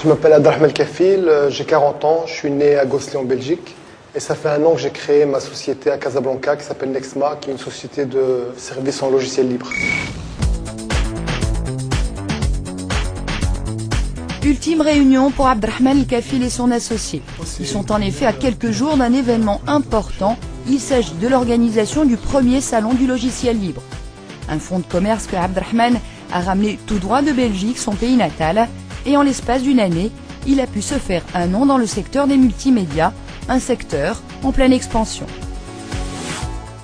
Je m'appelle Abdrahman Kafil, j'ai 40 ans, je suis né à Gosselies en Belgique et ça fait 1 an que j'ai créé ma société à Casablanca qui s'appelle Nexma, qui est une société de services en logiciel libre. Ultime réunion pour Abdrahman Kafil et son associé. Ils sont en effet à quelques jours d'un événement important. Il s'agit de l'organisation du premier salon du logiciel libre. Un fonds de commerce que Abdrahman a ramené tout droit de Belgique, son pays natal, et en l'espace d'une année, il a pu se faire un nom dans le secteur des multimédias, un secteur en pleine expansion.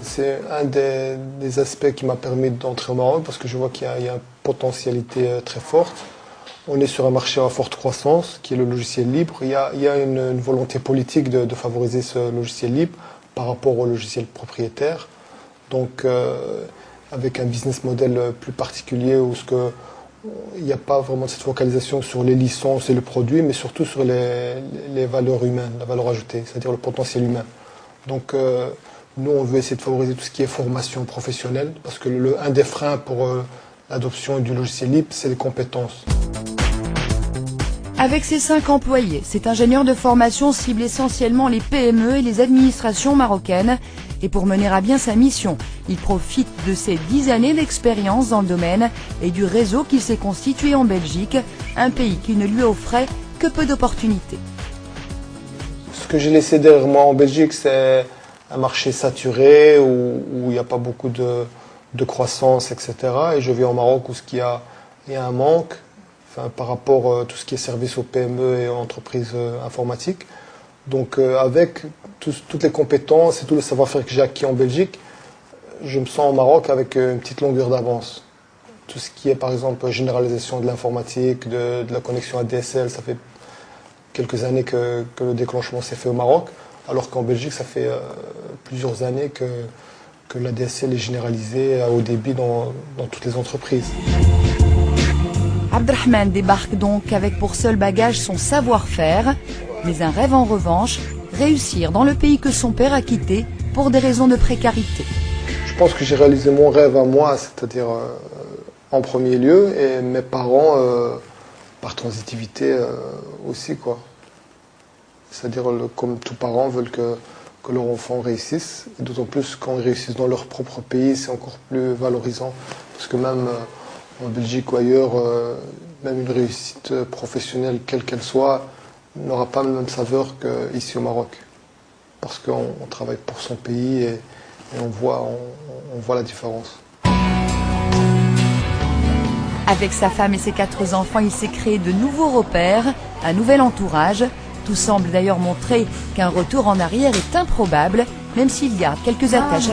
C'est un des aspects qui m'a permis d'entrer au Maroc parce que je vois qu'il y a une potentialité très forte. On est sur un marché à forte croissance qui est le logiciel libre. Il y a une volonté politique de favoriser ce logiciel libre par rapport au logiciel propriétaire. Donc avec un business model plus particulier où il n'y a pas vraiment cette focalisation sur les licences et le produit, mais surtout sur les valeurs humaines, la valeur ajoutée, c'est-à-dire le potentiel humain. Donc nous, on veut essayer de favoriser tout ce qui est formation professionnelle, parce que un des freins pour l'adoption du logiciel libre, c'est les compétences. Avec ses 5 employés, cet ingénieur de formation cible essentiellement les PME et les administrations marocaines. Et pour mener à bien sa mission, il profite de ses 10 années d'expérience dans le domaine et du réseau qu'il s'est constitué en Belgique, un pays qui ne lui offrait que peu d'opportunités. Ce que j'ai laissé derrière moi en Belgique, c'est un marché saturé où il n'y a pas beaucoup de croissance, etc. Et je vis au Maroc où il y a un manque par rapport à tout ce qui est service aux PME et aux entreprises informatiques. Donc avec toutes les compétences et tout le savoir-faire que j'ai acquis en Belgique, je me sens au Maroc avec une petite longueur d'avance. Tout ce qui est par exemple généralisation de l'informatique, de la connexion ADSL, ça fait quelques années que le déclenchement s'est fait au Maroc, alors qu'en Belgique ça fait plusieurs années que l'ADSL est généralisé à haut débit dans toutes les entreprises. Abdrahman débarque donc avec pour seul bagage son savoir-faire, mais un rêve en revanche, réussir dans le pays que son père a quitté pour des raisons de précarité. Je pense que j'ai réalisé mon rêve à moi, c'est-à-dire en premier lieu, et mes parents, par transitivité aussi, quoi. C'est-à-dire, comme tous parents veulent que leur enfant réussisse, et d'autant plus quand ils réussissent dans leur propre pays, c'est encore plus valorisant, parce que même en Belgique ou ailleurs, même une réussite professionnelle, quelle qu'elle soit, n'aura pas la même saveur qu'ici au Maroc. Parce qu'on travaille pour son pays et on voit la différence. Avec sa femme et ses 4 enfants, il s'est créé de nouveaux repères, un nouvel entourage. Tout semble d'ailleurs montrer qu'un retour en arrière est improbable, même s'il garde quelques attaches.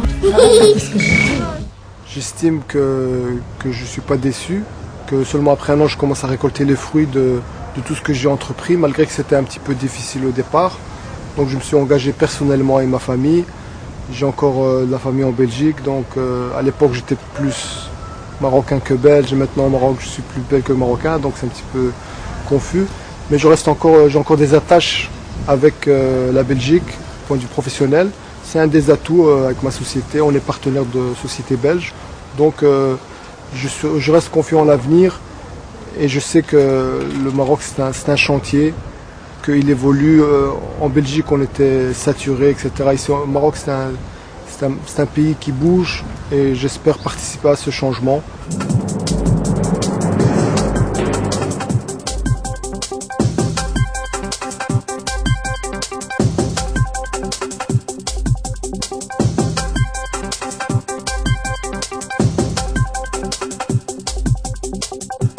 J'estime que je ne suis pas déçu, que seulement après 1 an, je commence à récolter les fruits de tout ce que j'ai entrepris, malgré que c'était un petit peu difficile au départ. Donc je me suis engagé personnellement avec ma famille. J'ai encore de la famille en Belgique, donc à l'époque j'étais plus marocain que belge, et maintenant au Maroc je suis plus belge que marocain, donc c'est un petit peu confus. Mais j'ai encore des attaches avec la Belgique, point de vue professionnel. C'est un des atouts avec ma société, on est partenaire de société belge, donc je reste confiant en l'avenir et je sais que le Maroc c'est un chantier, qu'il évolue. En Belgique on était saturé, etc. Ici au Maroc c'est un pays qui bouge et j'espère participer à ce changement.